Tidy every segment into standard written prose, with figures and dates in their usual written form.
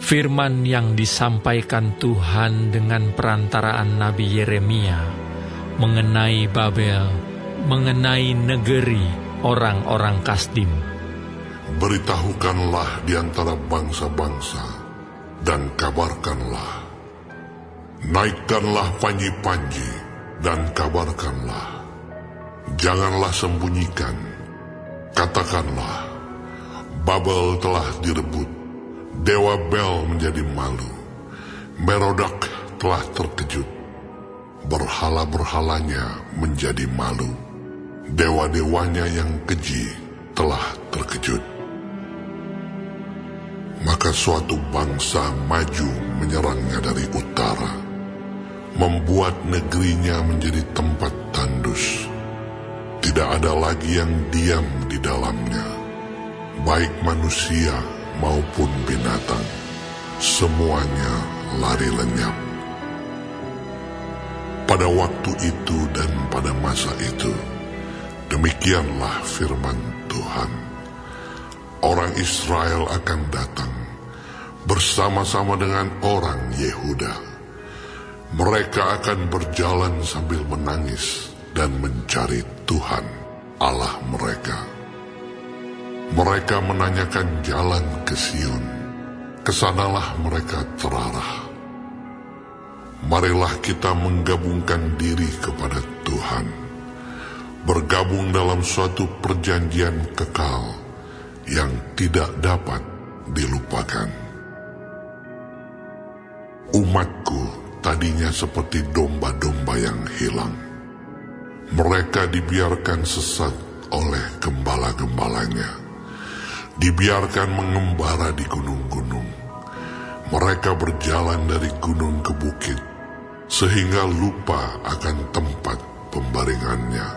Firman yang disampaikan Tuhan dengan perantaraan Nabi Yeremia mengenai Babel, mengenai negeri orang-orang Kasdim. Beritahukanlah di antara bangsa-bangsa dan kabarkanlah. Naikkanlah panji-panji dan kabarkanlah. Janganlah sembunyikan. Katakanlah, Babel telah direbut. Dewa Bel menjadi malu. Merodak telah terkejut. Berhala-berhalanya menjadi malu. Dewa-dewanya yang keji telah terkejut. Maka suatu bangsa maju menyerangnya dari utara, membuat negerinya menjadi tempat tandus. Tidak ada lagi yang diam di dalamnya, baik manusia maupun binatang, semuanya lari lenyap. Pada waktu itu dan pada masa itu, demikianlah firman Tuhan. Orang Israel akan datang bersama-sama dengan orang Yehuda. Mereka akan berjalan sambil menangis dan mencari Tuhan Allah mereka. Mereka menanyakan jalan ke Sion, kesanalah mereka terarah. Marilah kita menggabungkan diri kepada Tuhan, bergabung dalam suatu perjanjian kekal yang tidak dapat dilupakan. Umatku tadinya seperti domba-domba yang hilang. Mereka dibiarkan sesat oleh gembala-gembalanya. Dibiarkan mengembara di gunung-gunung. Mereka berjalan dari gunung ke bukit, sehingga lupa akan tempat pembaringannya.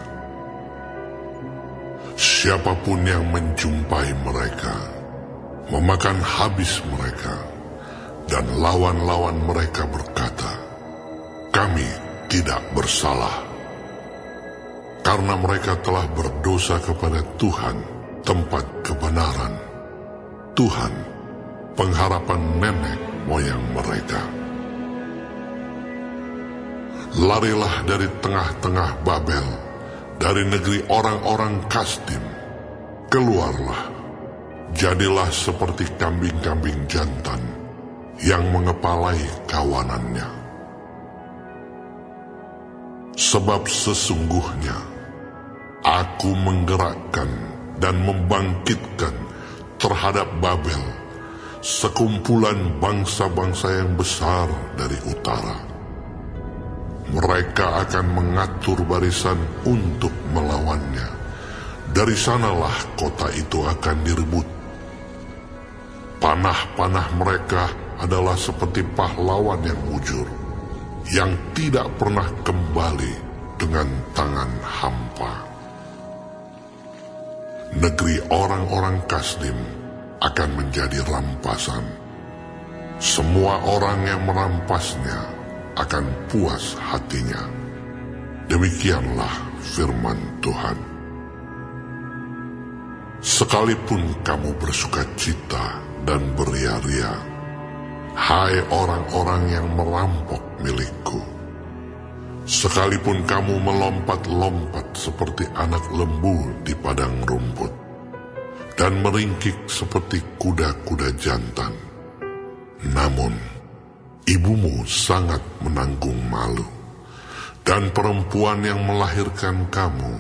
Siapapun yang menjumpai mereka, memakan habis mereka, dan lawan-lawan mereka berkata, "Kami tidak bersalah." Karena mereka telah berdosa kepada Tuhan, tempat kebenaran, Tuhan, pengharapan nenek moyang mereka. Larilah dari tengah-tengah Babel, dari negeri orang-orang Kasdim. Keluarlah, jadilah seperti kambing-kambing jantan yang mengepalai kawanannya. Sebab sesungguhnya aku menggerakkan dan membangkitkan terhadap Babel sekumpulan bangsa-bangsa yang besar dari utara. Mereka akan mengatur barisan untuk melawannya. Dari sanalah kota itu akan direbut. Panah-panah mereka adalah seperti pahlawan yang mujur, yang tidak pernah kembali dengan tangan hampa. Negeri orang-orang Kasdim akan menjadi rampasan. Semua orang yang merampasnya akan puas hatinya. Demikianlah firman Tuhan. Sekalipun kamu bersukacita dan beria-ria, hai orang-orang yang merampok milikku, sekalipun kamu melompat-lompat seperti anak lembu di padang rumput, dan meringkik seperti kuda-kuda jantan, namun ibumu sangat menanggung malu, dan perempuan yang melahirkan kamu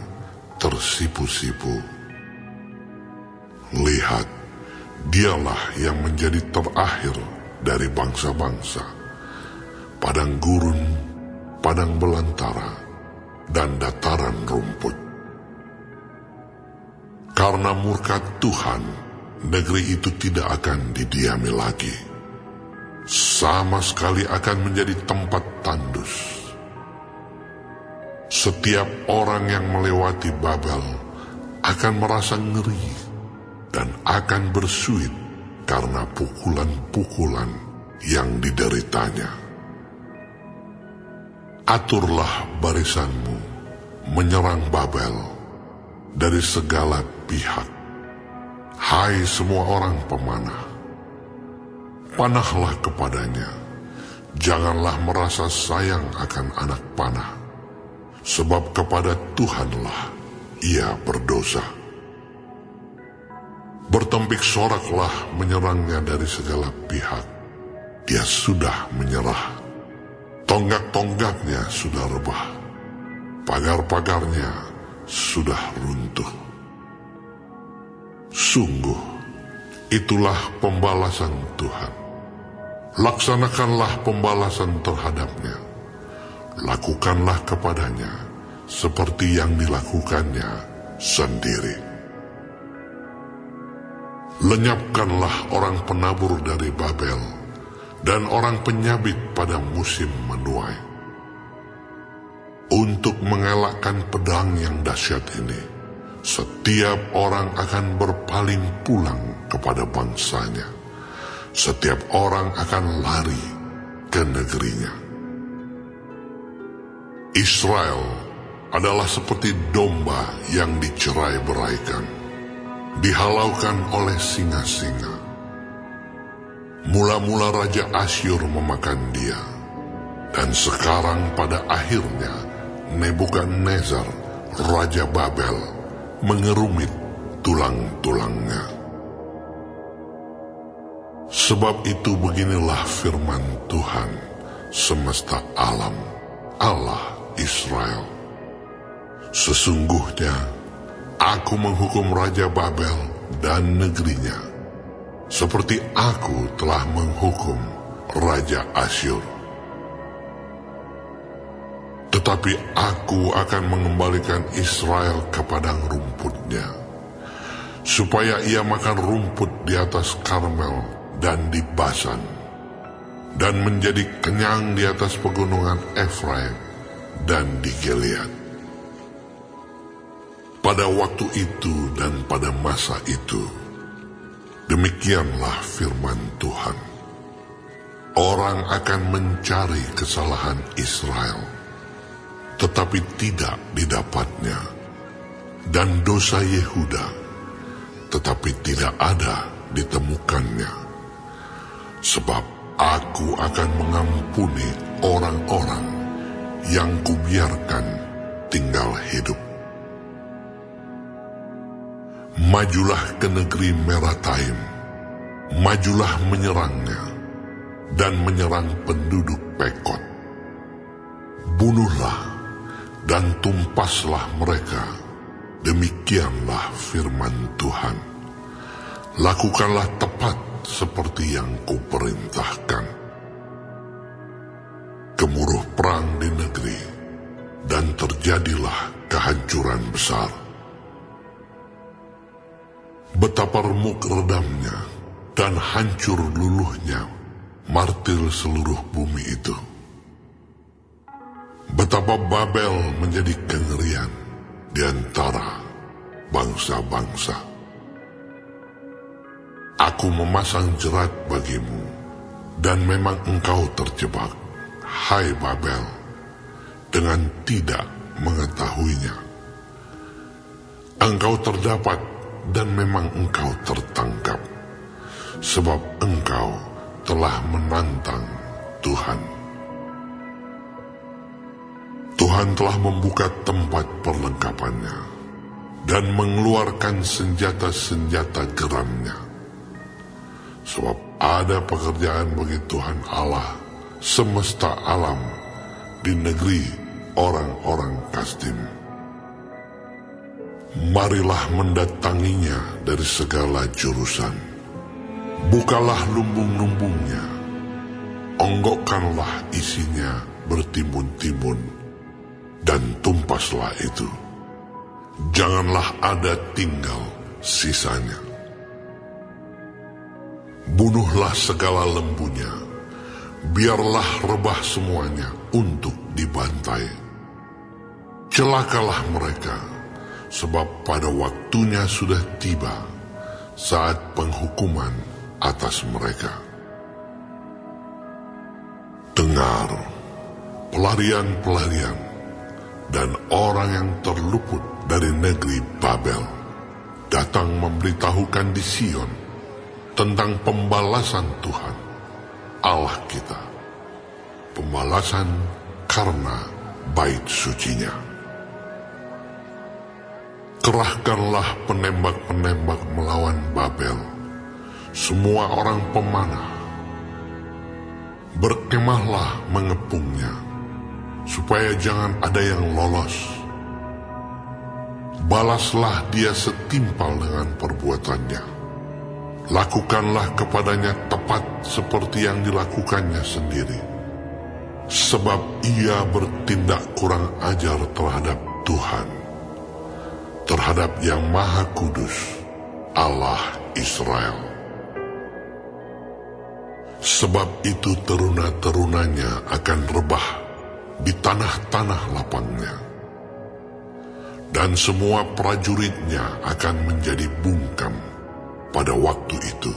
tersipu-sipu. Lihat, dialah yang menjadi terakhir dari bangsa-bangsa, padang gurun, padang belantara, dan dataran rumput. Karena murka Tuhan, negeri itu tidak akan didiami lagi. Sama sekali akan menjadi tempat tandus. Setiap orang yang melewati Babel akan merasa ngeri dan akan bersuit karena pukulan-pukulan yang dideritanya. Aturlah barisanmu menyerang Babel dari segala pihak, hai semua orang pemanah. panahlah kepadanya. Janganlah merasa sayang akan anak panah, sebab kepada Tuhanlah ia berdosa. Bertempik soraklah menyerangnya dari segala pihak. Dia sudah menyerah. Tonggak-tonggaknya sudah rebah. Pagar-pagarnya sudah runtuh. Sungguh, itulah pembalasan Tuhan. Laksanakanlah pembalasan terhadapnya. Lakukanlah kepadanya seperti yang dilakukannya sendiri. Lenyapkanlah orang penabur dari Babel dan orang penyabit pada musim menuai. Untuk mengelakkan pedang yang dahsyat ini, setiap orang akan berpaling pulang kepada bangsanya. Setiap orang akan lari ke negerinya. Israel adalah seperti domba yang dicerai-beraikan, dihalaukan oleh singa-singa. Mula-mula Raja Asyur memakan dia, dan sekarang pada akhirnya Nebukadnezar, Raja Babel, mengerumit tulang-tulangnya. Sebab itu beginilah firman Tuhan semesta alam, Allah Israel. Sesungguhnya aku menghukum Raja Babel dan negerinya, seperti aku telah menghukum Raja Asyur. Tetapi aku akan mengembalikan Israel ke padang rumputnya, supaya ia makan rumput di atas Karmel dan di Basan, dan menjadi kenyang di atas pegunungan Efraim dan di Gilead. Pada waktu itu dan pada masa itu, demikianlah firman Tuhan. Orang akan mencari kesalahan Israel, tetapi tidak didapatnya, dan dosa Yehuda, tetapi tidak ada ditemukannya. Sebab aku akan mengampuni orang-orang yang kubiarkan tinggal hidup. Majulah ke negeri Merataim, majulah menyerangnya, dan menyerang penduduk Pekod. Bunuhlah dan tumpaslah mereka, demikianlah firman Tuhan. Lakukanlah tepat seperti yang kuperintahkan. Gemuruh perang di negeri, dan terjadilah kehancuran besar. Betapa remuk redamnya dan hancur luluhnya martir seluruh bumi itu. Betapa Babel menjadi kengerian di antara bangsa-bangsa. Aku memasang jerat bagimu, dan memang engkau terjebak, hai Babel, dengan tidak mengetahuinya. Engkau terdapat, dan memang engkau tertangkap, sebab engkau telah menantang Tuhan. Tuhan telah membuka tempat perlengkapannya, dan mengeluarkan senjata-senjata geramnya. Sebab ada pekerjaan bagi Tuhan Allah semesta alam di negeri orang-orang Kasdim. Marilah mendatanginya dari segala jurusan. Bukalah lumbung-lumbungnya, onggokkanlah isinya bertimbun-timbun, dan tumpaslah itu. Janganlah ada tinggal sisanya. Bunuhlah segala lembunya, biarlah rebah semuanya untuk dibantai. Celakalah mereka, sebab pada waktunya sudah tiba saat penghukuman atas mereka. Dengar, pelarian-pelarian dan orang yang terluput dari negeri Babel datang memberitahukan di Sion tentang pembalasan Tuhan Allah kita, pembalasan karena bait sucinya. Kerahkanlah penembak-penembak melawan Babel, semua orang pemanah. Berkemahlah mengepungnya, supaya jangan ada yang lolos. Balaslah dia setimpal dengan perbuatannya. Lakukanlah kepadanya tepat seperti yang dilakukannya sendiri. Sebab ia bertindak kurang ajar terhadap Tuhan, terhadap Yang Maha Kudus, Allah Israel. Sebab itu teruna-terunanya akan rebah di tanah-tanah lapangnya, dan semua prajuritnya akan menjadi bungkam pada waktu itu.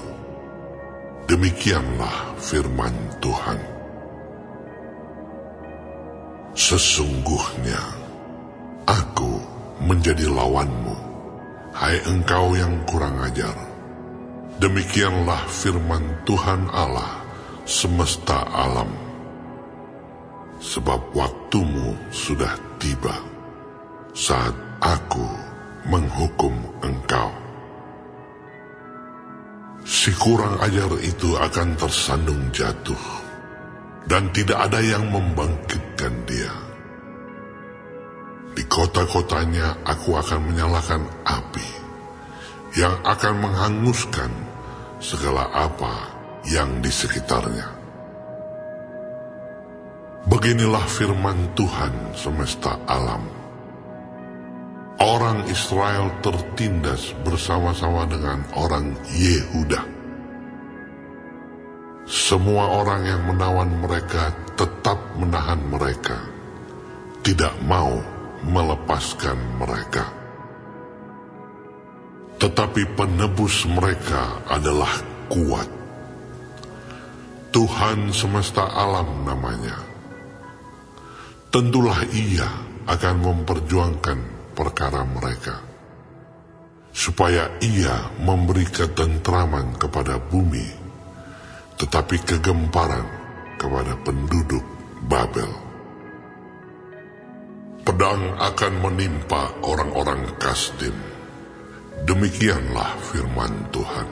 Demikianlah firman Tuhan. Sesungguhnya aku menjadi lawanmu, hai engkau yang kurang ajar. Demikianlah firman Tuhan Allah semesta alam. Sebab waktumu sudah tiba, saat aku menghukum engkau. Si kurang ajar itu akan tersandung jatuh, dan tidak ada yang membangkitkan dia. Di kota-kotanya aku akan menyalakan api, yang akan menghanguskan segala apa yang di sekitarnya. Beginilah firman Tuhan semesta alam. Orang Israel tertindas bersama-sama dengan orang Yehuda. Semua orang yang menawan mereka tetap menahan mereka, tidak mau melepaskan mereka. Tetapi penebus mereka adalah kuat. Tuhan semesta alam namanya. Tentulah ia akan memperjuangkan perkara mereka, supaya ia memberi ketentraman kepada bumi, tetapi kegemparan kepada penduduk Babel. Pedang akan menimpa orang-orang Kasdim. Demikianlah firman Tuhan.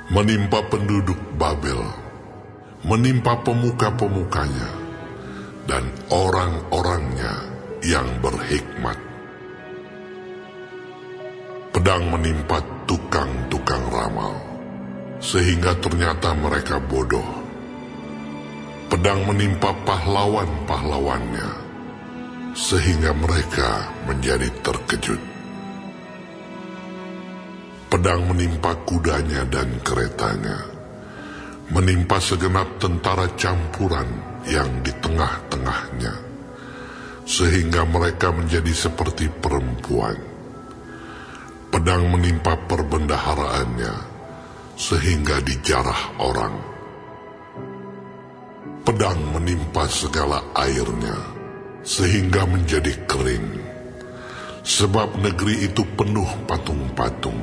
Menimpa penduduk Babel, menimpa pemuka-pemukanya, dan orang-orangnya yang berhikmat. Pedang menimpa tukang-tukang ramal, sehingga ternyata mereka bodoh. Pedang menimpa pahlawan-pahlawannya, sehingga mereka menjadi terkejut. Pedang menimpa kudanya dan keretanya, menimpa segenap tentara campuran yang di tengah-tengahnya, sehingga mereka menjadi seperti perempuan. Pedang menimpa perbendaharaannya, sehingga dijarah orang. Pedang menimpa segala airnya, sehingga menjadi kering. Sebab negeri itu penuh patung-patung.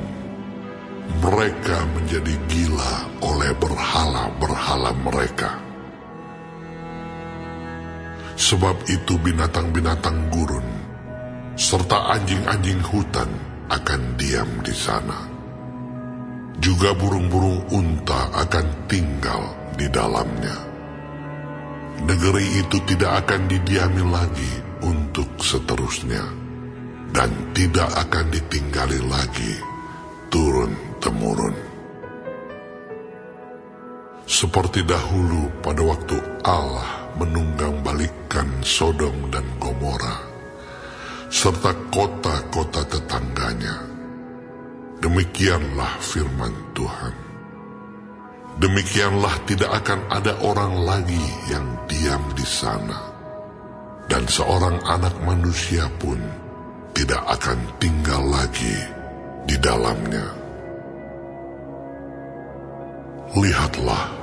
Mereka menjadi gila oleh berhala-berhala mereka. Sebab itu binatang-binatang gurun serta anjing-anjing hutan akan diam di sana. Juga burung-burung unta akan tinggal di dalamnya. Negeri itu tidak akan didiami lagi untuk seterusnya, dan tidak akan ditinggali lagi turun-temurun. Seperti dahulu pada waktu Allah menunggang balikkan Sodom dan Gomora, serta kota-kota tetangganya. Demikianlah firman Tuhan. Demikianlah tidak akan ada orang lagi yang diam di sana, dan seorang anak manusia pun tidak akan tinggal lagi di dalamnya. Lihatlah,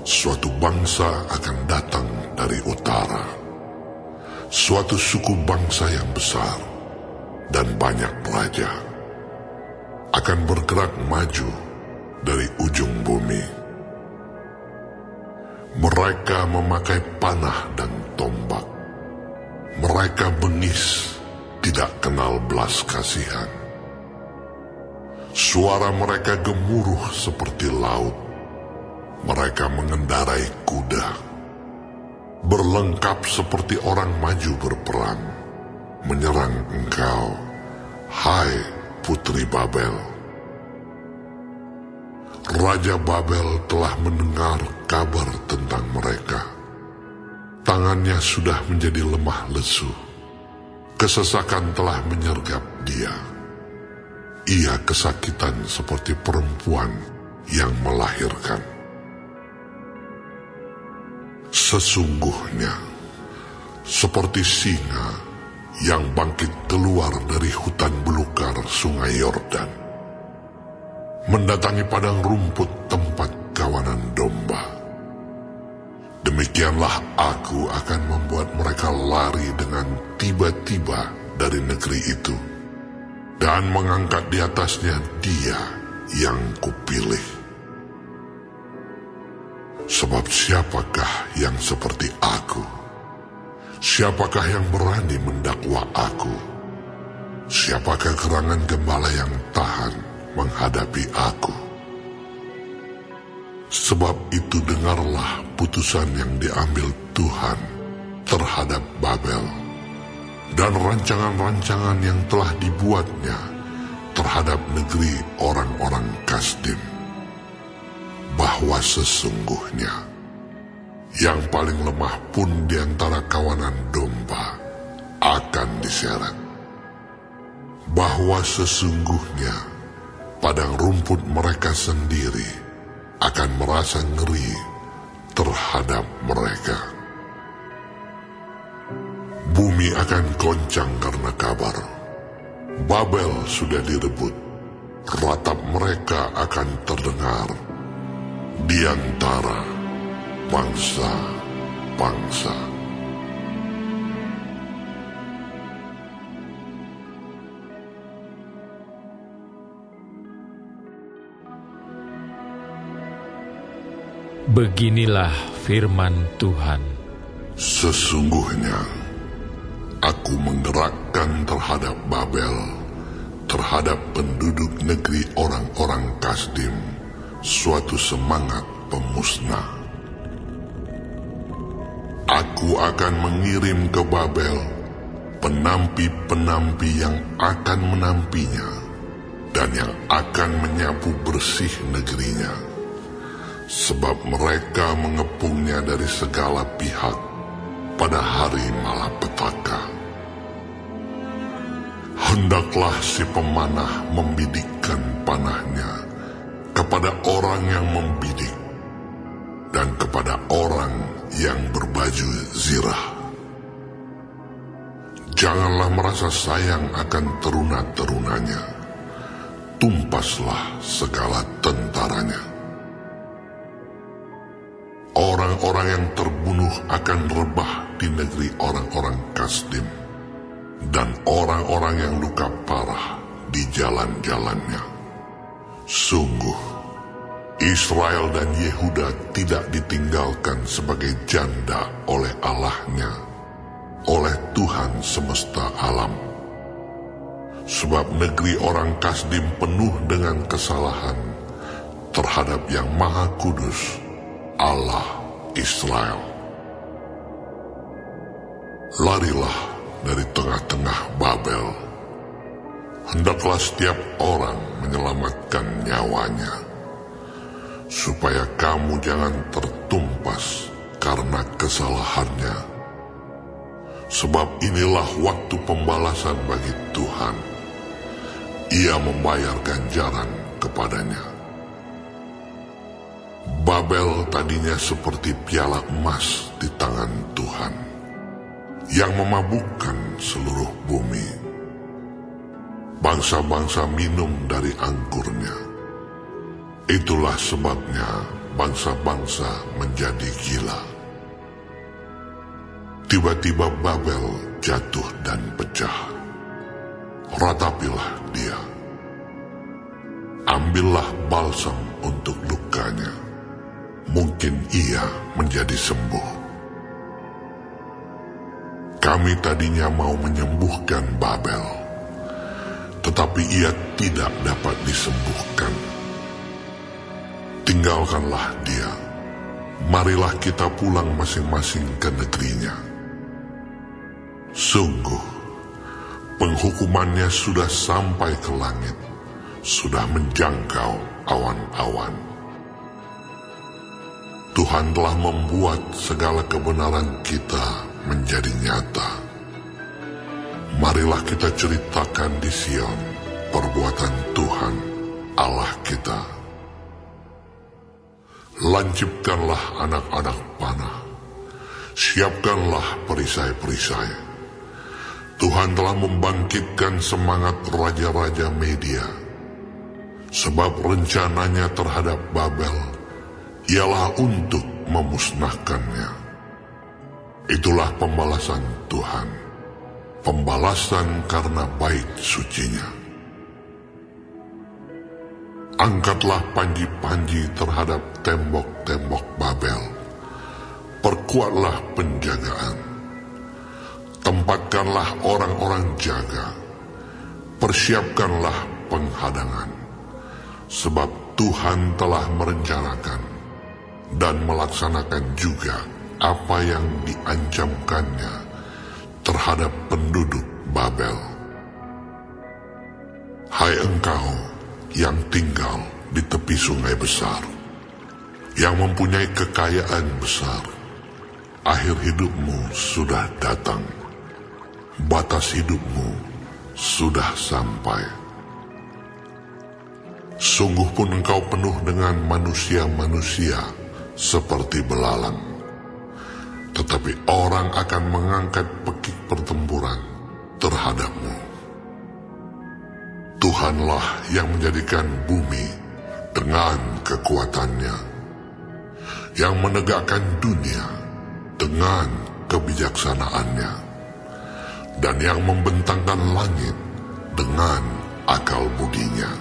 suatu bangsa akan datang dari utara, suatu suku bangsa yang besar dan banyak raja, akan bergerak maju dari ujung bumi. Mereka memakai panah dan tombak. Mereka bengis, tidak kenal belas kasihan. Suara mereka gemuruh seperti laut. Mereka mengendarai kuda, berlengkap seperti orang maju berperang, menyerang engkau, hai Putri Babel. Raja Babel telah mendengar kabar tentang mereka. Tangannya sudah menjadi lemah lesu. Kesesakan telah menyergap dia. Ia kesakitan seperti perempuan yang melahirkan. Sesungguhnya, seperti singa yang bangkit keluar dari hutan belukar sungai Yordan, mendatangi padang rumput tempat kawanan domba. Demikianlah aku akan membuat mereka lari dengan tiba-tiba dari negeri itu, dan mengangkat di atasnya Dia yang kupilih. Sebab siapakah yang seperti aku? Siapakah yang berani mendakwa aku? Siapakah gerangan gembala yang tahan menghadapi aku? Sebab itu dengarlah putusan yang diambil Tuhan terhadap Babel, dan rancangan-rancangan yang telah dibuatnya terhadap negeri orang-orang Kasdim, bahwa sesungguhnya yang paling lemah pun di antara kawanan domba akan diseret. Bahwa sesungguhnya padang rumput mereka sendiri akan merasa ngeri terhadap mereka. Bumi akan goncang karena kabar. Babel sudah direbut. Ratap mereka akan terdengar di antara bangsa-bangsa. Beginilah firman Tuhan. Sesungguhnya aku menggerakkan terhadap Babel, terhadap penduduk negeri orang-orang Kasdim, suatu semangat pemusnah. Aku akan mengirim ke Babel penampi-penampi yang akan menampinya, dan yang akan menyapu bersih negerinya, sebab mereka mengepungnya dari segala pihak pada hari malapetaka. Hendaklah si pemanah membidikkan panahnya kepada orang yang membidik, dan kepada orang yang berbaju zirah. Janganlah merasa sayang akan teruna-terunanya, tumpaslah segala tentaranya. Orang-orang yang terbunuh akan rebah di negeri orang-orang Kasdim, dan orang-orang yang luka parah di jalan-jalannya. Sungguh, Israel dan Yehuda tidak ditinggalkan sebagai janda oleh Allahnya, oleh Tuhan semesta alam. Sebab negeri orang Kasdim penuh dengan kesalahan terhadap yang Maha Kudus, Allah Israel. Larilah dari tengah-tengah Babel. Hendaklah setiap orang menyelamatkan nyawanya, supaya kamu jangan tertumpas karena kesalahannya. Sebab inilah waktu pembalasan bagi Tuhan. Ia membayar ganjaran kepadanya. Babel tadinya seperti piala emas di tangan Tuhan, yang memabukkan seluruh bumi. Bangsa-bangsa minum dari anggurnya. Itulah sebabnya bangsa-bangsa menjadi gila. Tiba-tiba Babel jatuh dan pecah. Ratapilah dia. Ambillah balsam untuk lukanya. mungkin ia menjadi sembuh. Kami tadinya mau menyembuhkan Babel, tetapi ia tidak dapat disembuhkan. Tinggalkanlah dia, marilah kita pulang masing-masing ke negerinya. Sungguh, penghukumannya sudah sampai ke langit, sudah menjangkau awan-awan. Tuhan telah membuat segala kebenaran kita menjadi nyata. Marilah kita ceritakan di Sion perbuatan Tuhan Allah kita. Lancipkanlah anak-anak panah, siapkanlah perisai-perisai. Tuhan telah membangkitkan semangat raja-raja Media, sebab rencananya terhadap Babel ialah untuk memusnahkannya. Itulah pembalasan Tuhan, pembalasan karena baik sucinya. Angkatlah panji-panji terhadap tembok-tembok Babel, perkuatlah penjagaan, tempatkanlah orang-orang jaga, persiapkanlah penghadangan, sebab Tuhan telah merencanakan dan melaksanakan juga apa yang diancamkannya terhadap penduduk Babel. Hai engkau yang tinggal di tepi sungai besar, yang mempunyai kekayaan besar, akhir hidupmu sudah datang, batas hidupmu sudah sampai. Sungguh pun engkau penuh dengan manusia-manusia seperti belalang, tetapi orang akan mengangkat pekik pertempuran terhadapmu. Tuhanlah yang menjadikan bumi dengan kekuatannya, yang menegakkan dunia dengan kebijaksanaannya, dan yang membentangkan langit dengan akal budinya.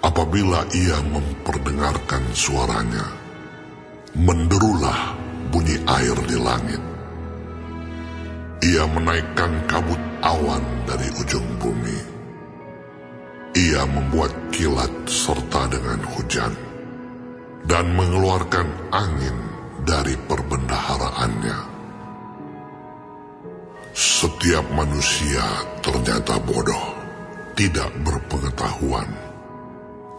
Apabila ia memperdengarkan suaranya, menderulah bunyi air di langit. Ia menaikkan kabut awan dari ujung bumi. Ia membuat kilat serta dengan hujan, dan mengeluarkan angin dari perbendaharaannya. Setiap manusia ternyata bodoh, tidak berpengetahuan,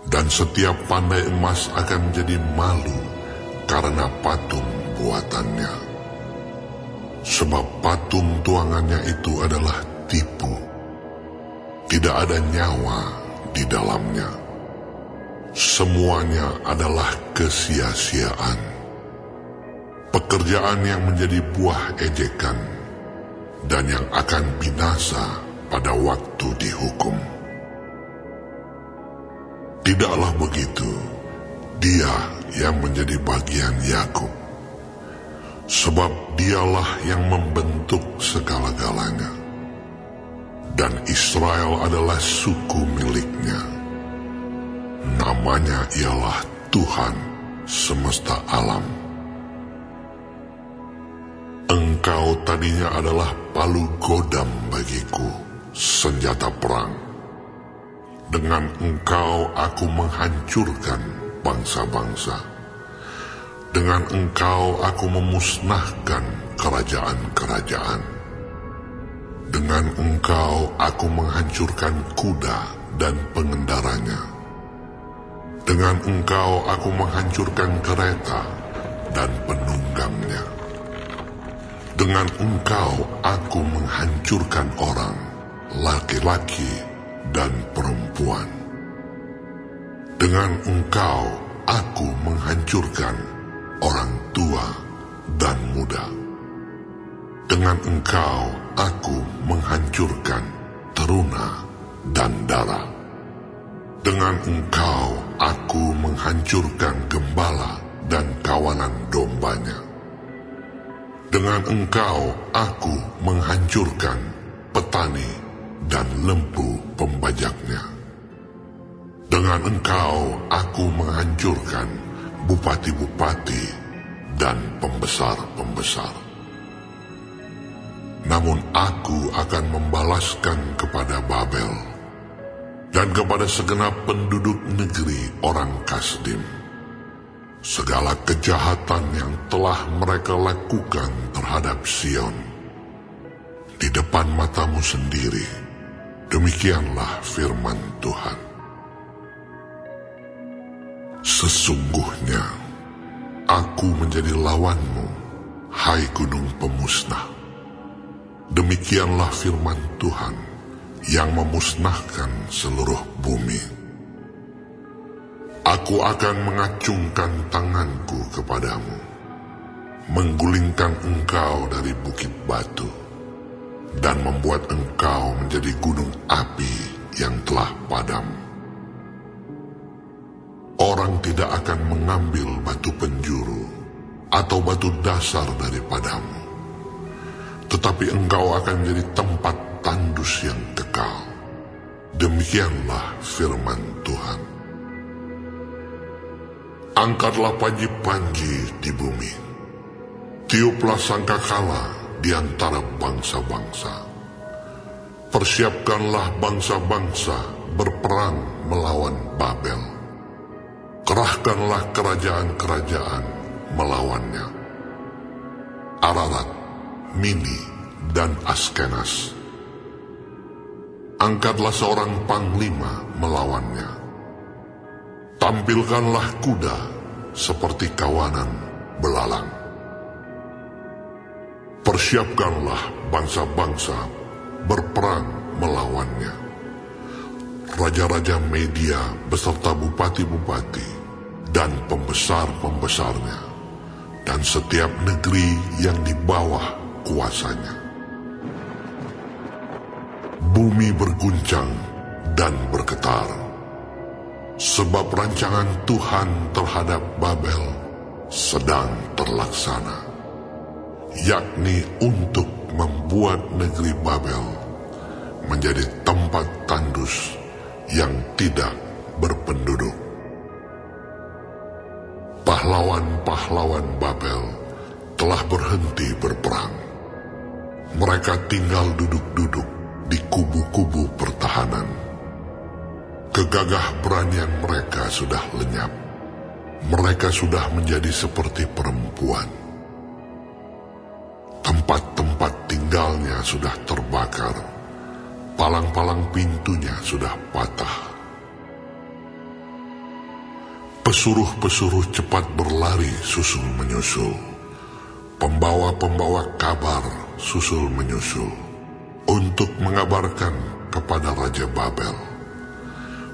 dan setiap pandai emas akan menjadi malu karena patung buatannya. Sebab patung tuangannya itu adalah tipu, tidak ada nyawa di dalamnya. Semuanya adalah kesia-siaan, pekerjaan yang menjadi buah ejekan, dan yang akan binasa pada waktu dihukum. Tidaklah begitu dia yang menjadi bagian Yakub, sebab dialah yang membentuk segala-galanya, dan Israel adalah suku miliknya. Namanya ialah Tuhan semesta alam. Engkau tadinya adalah palu godam bagiku, senjata perang. Dengan engkau aku menghancurkan bangsa-bangsa. Dengan engkau aku memusnahkan kerajaan-kerajaan. Dengan engkau aku menghancurkan kuda dan pengendaranya. Dengan engkau aku menghancurkan kereta dan penunggangnya. Dengan engkau aku menghancurkan orang, laki-laki dan perempuan. Dengan engkau aku menghancurkan orang tua dan muda. Dengan engkau aku menghancurkan teruna dan dara. Dengan engkau aku menghancurkan gembala dan kawanan dombanya. Dengan engkau aku menghancurkan petani dan lembu pembajaknya. Dengan engkau aku menghancurkan bupati-bupati dan pembesar-pembesar. Namun aku akan membalaskan kepada Babel dan kepada segenap penduduk negeri orang Kasdim segala kejahatan yang telah mereka lakukan terhadap Sion di depan matamu sendiri. Demikianlah firman Tuhan. Sesungguhnya aku menjadi lawanmu, hai gunung pemusnah. Demikianlah firman Tuhan yang memusnahkan seluruh bumi. Aku akan mengacungkan tanganku kepadamu, menggulingkan engkau dari bukit batu, dan membuat engkau menjadi gunung api yang telah padam. Orang tidak akan mengambil batu penjuru atau batu dasar daripadamu, tetapi engkau akan menjadi tempat tandus yang kekal. Demikianlah firman Tuhan. Angkatlah panji-panji di bumi, tiuplah sangkakala di antara bangsa-bangsa. Persiapkanlah bangsa-bangsa berperang melawan Babel. Kerahkanlah kerajaan-kerajaan melawannya, Ararat, Mini, dan Askenas. Angkatlah seorang panglima melawannya. Tampilkanlah kuda seperti kawanan belalang. Persiapkanlah bangsa-bangsa berperang melawannya. Raja-raja Media beserta bupati-bupati dan pembesar-pembesarnya, dan setiap negeri yang di bawah kuasanya. Bumi berguncang dan bergetar, sebab rancangan Tuhan terhadap Babel sedang terlaksana, yakni untuk membuat negeri Babel menjadi tempat tandus yang tidak berpenduduk. Pahlawan-pahlawan Babel telah berhenti berperang. Mereka tinggal duduk-duduk di kubu-kubu pertahanan. Kegagah beranian mereka sudah lenyap. Mereka sudah menjadi seperti perempuan. Tempat-tempat tinggalnya sudah terbakar. Palang-palang pintunya sudah patah. Pesuruh-pesuruh cepat berlari susul menyusul. Pembawa-pembawa kabar susul menyusul untuk mengabarkan kepada Raja Babel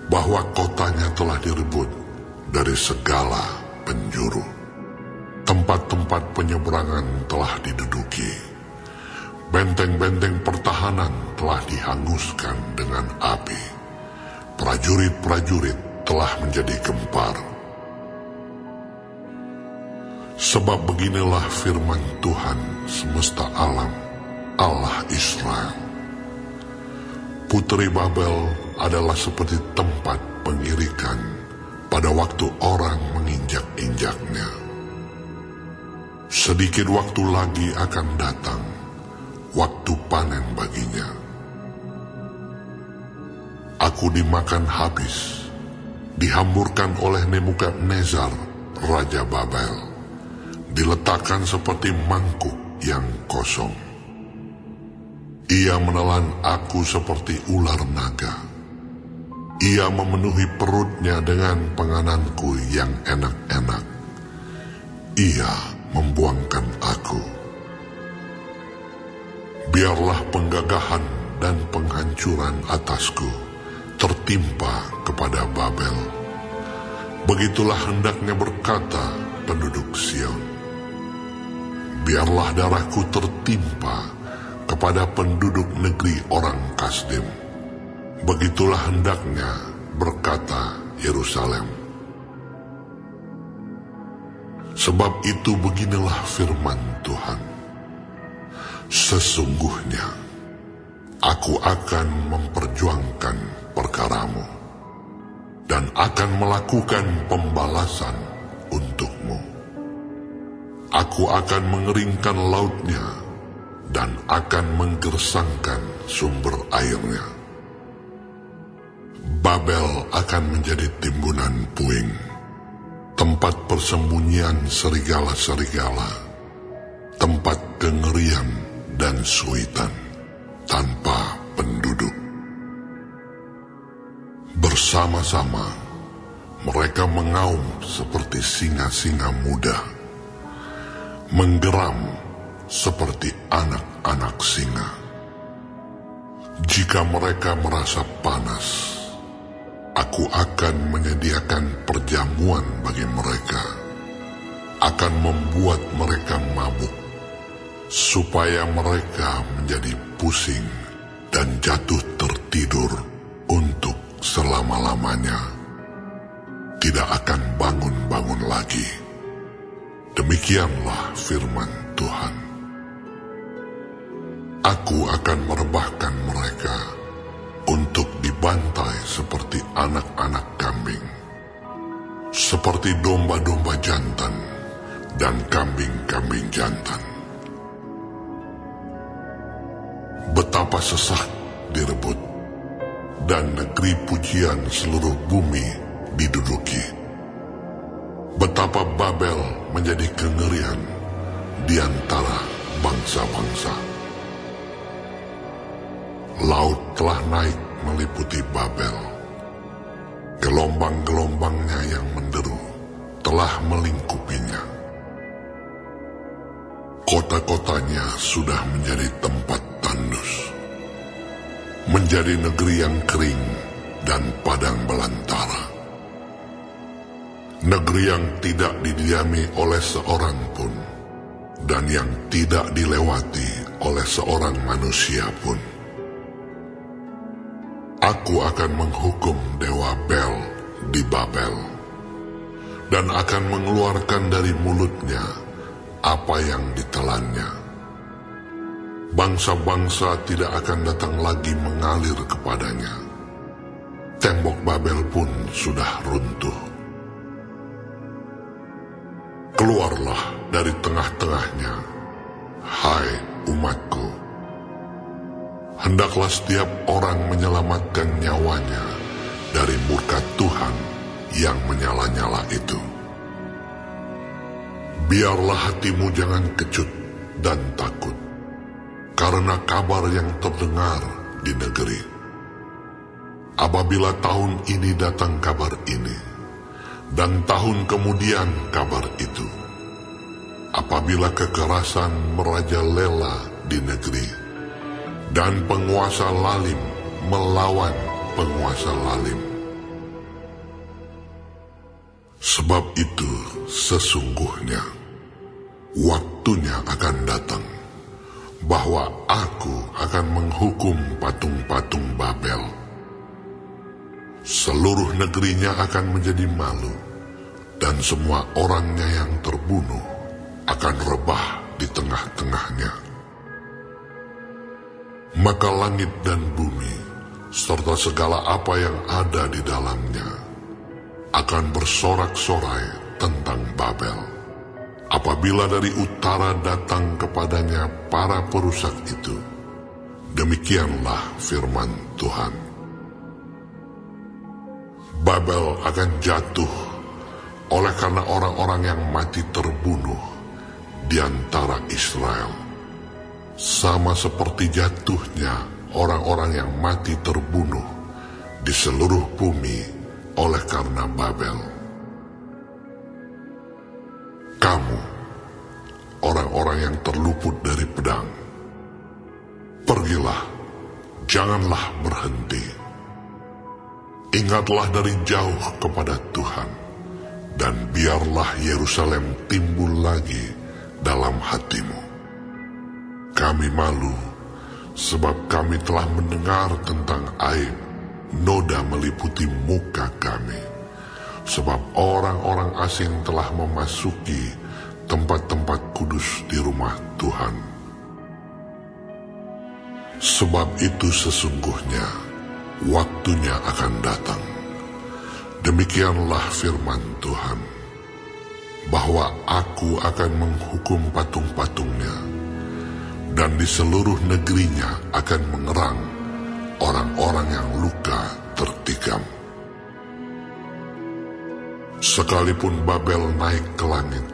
bahwa kotanya telah direbut dari segala penjuru. Tempat-tempat penyeberangan telah diduduki. Benteng-benteng pertahanan telah dihanguskan dengan api. Prajurit-prajurit telah menjadi gempar. Sebab beginilah firman Tuhan semesta alam, Allah Israel. Putri Babel adalah seperti tempat pengirikan pada waktu orang menginjak-injaknya. Sedikit waktu lagi akan datang, waktu panen baginya. Aku dimakan habis, dihamburkan oleh Nebukadnezar, Raja Babel, diletakkan seperti mangkuk yang kosong. Ia menelan aku seperti ular naga. Ia memenuhi perutnya dengan pengananku yang enak-enak. Ia membuangkan aku. Biarlah penggagahan dan penghancuran atasku tertimpa kepada Babel. Begitulah hendaknya berkata penduduk Sion. Biarlah darahku tertimpa kepada penduduk negeri orang Kasdim. Begitulah hendaknya berkata Yerusalem. Sebab itu beginilah firman Tuhan. Sesungguhnya aku akan memperjuangkan perkaramu. dan akan melakukan pembalasan untukmu. Aku akan mengeringkan lautnya dan akan menggersangkan sumber airnya. Babel akan menjadi timbunan puing, tempat persembunyian serigala-serigala, tempat kengerian dan suitan tanpa penduduk. Bersama-sama mereka mengaum seperti singa-singa muda, menggeram seperti anak-anak singa. Jika mereka merasa panas, aku akan menyediakan perjamuan bagi mereka, akan membuat mereka mabuk, supaya mereka menjadi pusing dan jatuh tertidur untuk selama-lamanya, tidak akan bangun-bangun lagi. Demikianlah firman Tuhan. Aku akan merebahkan mereka untuk dibantai seperti anak-anak kambing, seperti domba-domba jantan dan kambing-kambing jantan. Betapa sesak direbut, dan negeri pujian seluruh bumi diduduki. Betapa Babel menjadi kengerian di antara bangsa-bangsa. Laut telah naik meliputi Babel. Gelombang-gelombangnya yang menderu telah melingkupinya. Kota-kotanya sudah menjadi tempat tandus, menjadi negeri yang kering dan padang belantara. Negeri yang tidak didiami oleh seorang pun, dan yang tidak dilewati oleh seorang manusia pun. Aku akan menghukum dewa Bel di Babel, dan akan mengeluarkan dari mulutnya apa yang ditelannya. Bangsa-bangsa tidak akan datang lagi mengalir kepadanya. Tembok Babel pun sudah runtuh. Keluarlah dari tengah-tengahnya, hai umatku. Hendaklah setiap orang menyelamatkan nyawanya dari murka Tuhan yang menyala-nyala itu. Biarlah hatimu jangan kecut dan takut karena kabar yang terdengar di negeri. Apabila tahun ini datang kabar ini, dan tahun kemudian kabar itu, apabila kekerasan merajalela di negeri, dan penguasa lalim melawan penguasa lalim. Sebab itu sesungguhnya waktunya akan datang, bahwa aku akan menghukum patung-patung Babel. Seluruh negerinya akan menjadi malu, dan semua orangnya yang terbunuh akan rebah di tengah-tengahnya. Maka langit dan bumi, serta segala apa yang ada di dalamnya, akan bersorak-sorai tentang Babel. Apabila dari utara datang kepadanya para perusak itu, demikianlah firman Tuhan. Babel akan jatuh oleh karena orang-orang yang mati terbunuh di antara Israel, sama seperti jatuhnya orang-orang yang mati terbunuh di seluruh bumi oleh karena Babel. Kamu, orang-orang yang terluput dari pedang, pergilah, janganlah berhenti. Ingatlah dari jauh kepada Tuhan, dan biarlah Yerusalem timbul lagi dalam hatimu. Kami malu, sebab kami telah mendengar tentang aib, noda meliputi muka kami, sebab orang-orang asing telah memasuki tempat-tempat kudus di rumah Tuhan. Sebab itu sesungguhnya waktunya akan datang, Demikianlah firman Tuhan, bahwa aku akan menghukum patung-patungnya, dan di seluruh negerinya akan mengerang orang-orang yang luka tertikam. Sekalipun Babel naik ke langit,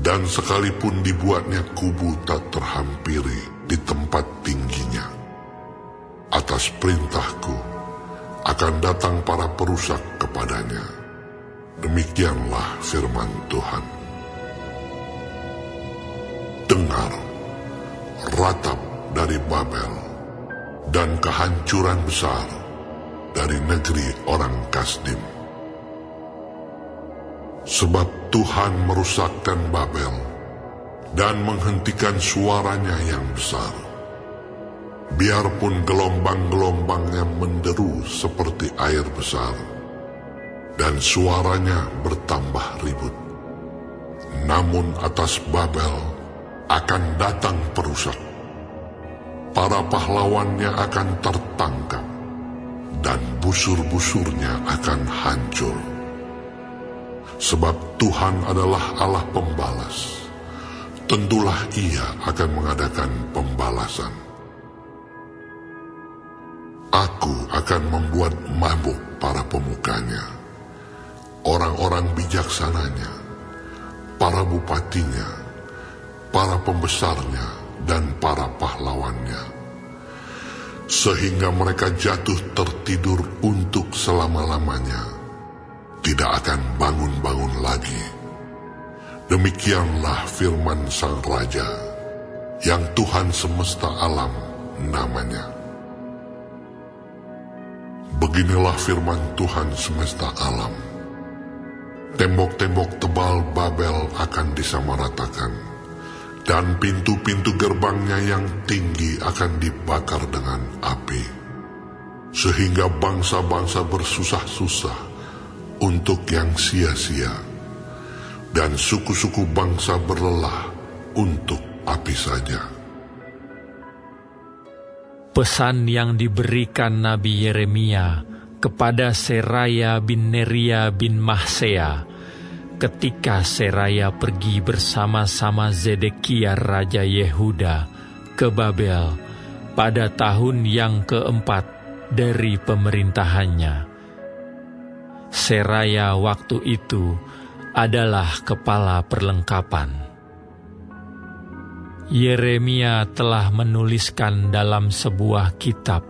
dan sekalipun dibuatnya kubu tak terhampiri di tempat tingginya, atas perintahku akan datang para perusak kepadanya. Demikianlah firman Tuhan. Dengar, ratap dari Babel, dan kehancuran besar dari negeri orang Kasdim. Sebab Tuhan merusakkan Babel dan menghentikan suaranya yang besar. Biarpun gelombang-gelombangnya menderu seperti air besar, dan suaranya bertambah ribut. Namun atas Babel akan datang perusak. Para pahlawannya akan tertangkap, dan busur-busurnya akan hancur. Sebab Tuhan adalah Allah pembalas. Tentulah Ia akan mengadakan pembalasan. Aku akan membuat mabuk para pemukanya, orang-orang bijaksananya, para bupatinya, para pembesarnya, dan para pahlawannya, sehingga mereka jatuh tertidur untuk selama-lamanya, tidak akan bangun-bangun lagi. Demikianlah firman Sang Raja, yang Tuhan semesta alam namanya. Beginilah firman Tuhan semesta alam. Tembok-tembok tebal Babel akan disamaratakan, dan pintu-pintu gerbangnya yang tinggi akan dibakar dengan api, sehingga bangsa-bangsa bersusah-susah untuk yang sia-sia, dan suku-suku bangsa berlelah untuk api saja. Pesan yang diberikan Nabi Yeremia kepada Seraya bin Neria bin Mahsea ketika Seraya pergi bersama-sama Zedekia Raja Yehuda ke Babel pada tahun yang keempat dari pemerintahannya. Seraya waktu itu adalah kepala perlengkapan. Yeremia telah menuliskan dalam sebuah kitab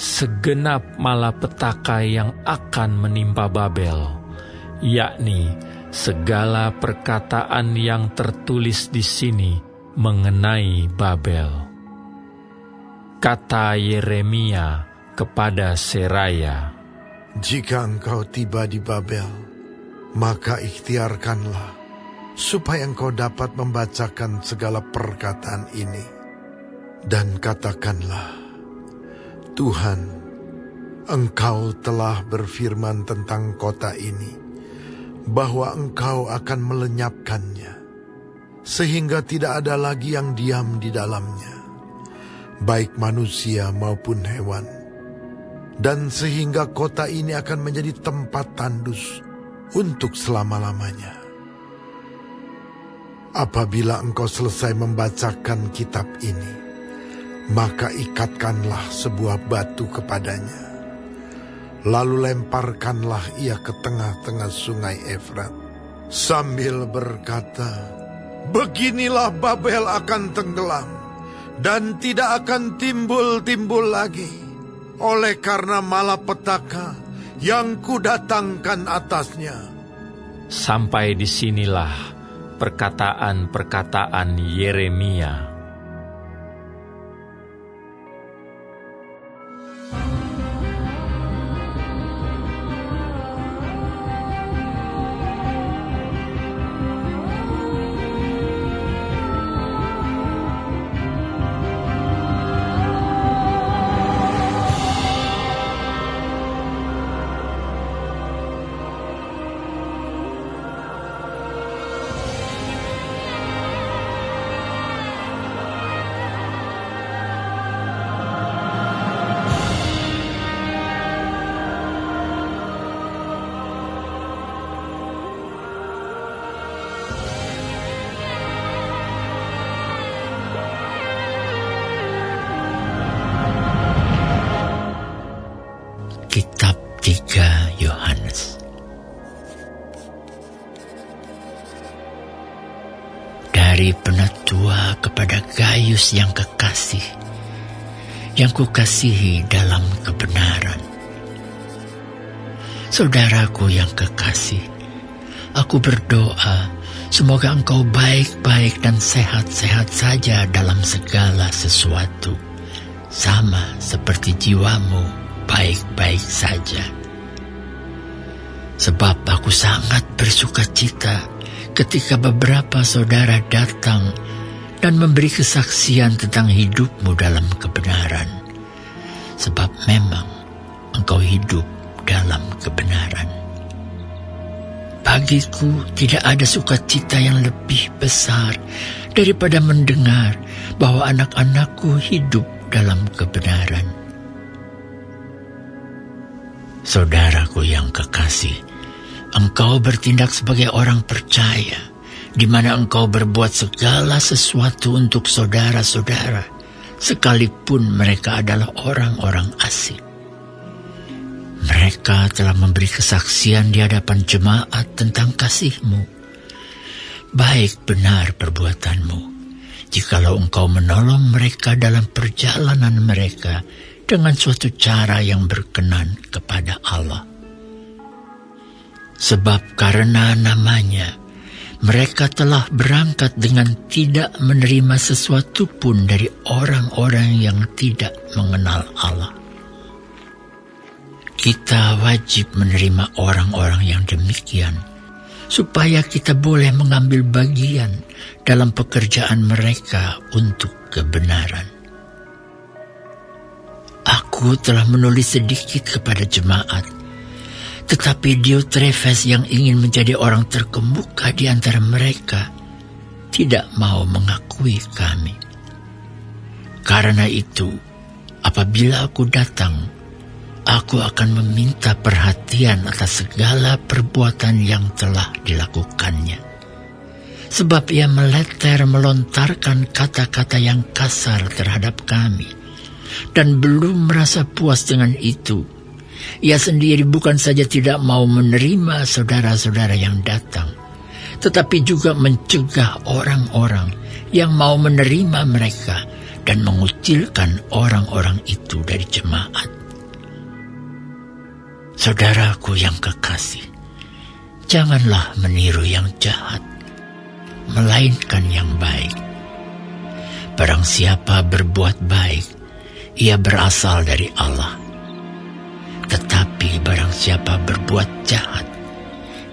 segenap malapetaka yang akan menimpa Babel, yakni segala perkataan yang tertulis di sini mengenai Babel. Kata Yeremia kepada Seraya, "Jika engkau tiba di Babel, maka ikhtiarkanlah supaya engkau dapat membacakan segala perkataan ini, dan katakanlah, Tuhan, engkau telah berfirman tentang kota ini, bahwa engkau akan melenyapkannya, sehingga tidak ada lagi yang diam di dalamnya, baik manusia maupun hewan, dan sehingga kota ini akan menjadi tempat tandus untuk selama-lamanya. Apabila engkau selesai membacakan kitab ini, maka ikatkanlah sebuah batu kepadanya, lalu lemparkanlah ia ke tengah-tengah sungai Efrat, sambil berkata, beginilah Babel akan tenggelam, dan tidak akan timbul-timbul lagi, oleh karena malapetaka yang kudatangkan atasnya." Sampai disinilah perkataan-perkataan Yeremia. dari penatua kepada Gaius yang kekasih, yang kukasihi dalam kebenaran. Saudaraku yang kekasih, aku berdoa semoga engkau baik-baik dan sehat-sehat saja dalam segala sesuatu, sama seperti jiwamu baik-baik saja. Sebab aku sangat bersukacita ketika beberapa saudara datang dan memberi kesaksian tentang hidupmu dalam kebenaran. Sebab memang engkau hidup dalam kebenaran. Bagiku tidak ada sukacita yang lebih besar daripada mendengar bahwa anak-anakku hidup dalam kebenaran. Saudaraku yang kekasih, engkau bertindak sebagai orang percaya, di mana engkau berbuat segala sesuatu untuk saudara-saudara, sekalipun mereka adalah orang-orang asing. Mereka telah memberi kesaksian di hadapan jemaat tentang kasih-Mu. Baik benar perbuatanmu, jikalau engkau menolong mereka dalam perjalanan mereka dengan suatu cara yang berkenan kepada Allah. Sebab karena namanya, mereka telah berangkat dengan tidak menerima sesuatu pun dari orang-orang yang tidak mengenal Allah. Kita wajib menerima orang-orang yang demikian, supaya kita boleh mengambil bagian dalam pekerjaan mereka untuk kebenaran. Aku telah menulis sedikit kepada jemaat, tetapi Diotrefes yang ingin menjadi orang terkemuka di antara mereka tidak mau mengakui kami. Karena itu, apabila aku datang, aku akan meminta perhatian atas segala perbuatan yang telah dilakukannya. Sebab ia melontarkan kata-kata yang kasar terhadap kami, dan belum merasa puas dengan itu. Ia sendiri bukan saja tidak mau menerima saudara-saudara yang datang, tetapi juga mencegah orang-orang yang mau menerima mereka dan mengucilkan orang-orang itu dari jemaat. Saudaraku yang kekasih, janganlah meniru yang jahat, melainkan yang baik. Barang siapa berbuat baik, ia berasal dari Allah. Tetapi barang siapa berbuat jahat,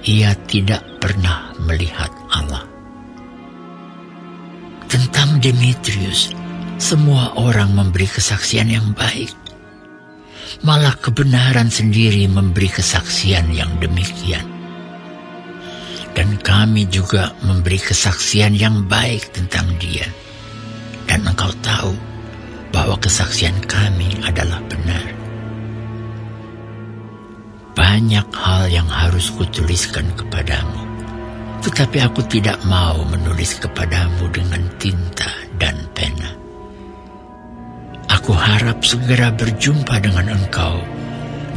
ia tidak pernah melihat Allah. Tentang Demetrius, semua orang memberi kesaksian yang baik. Malah kebenaran sendiri memberi kesaksian yang demikian. Dan kami juga memberi kesaksian yang baik tentang dia. Dan engkau tahu bahwa kesaksian kami adalah benar. Banyak hal yang harus kutuliskan kepadamu, tetapi aku tidak mau menulis kepadamu dengan tinta dan pena. Aku harap segera berjumpa dengan engkau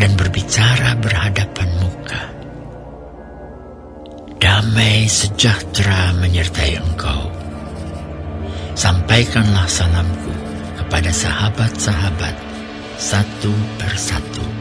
dan berbicara berhadapan muka. Damai sejahtera menyertai engkau. Sampaikanlah salamku kepada sahabat-sahabat satu persatu.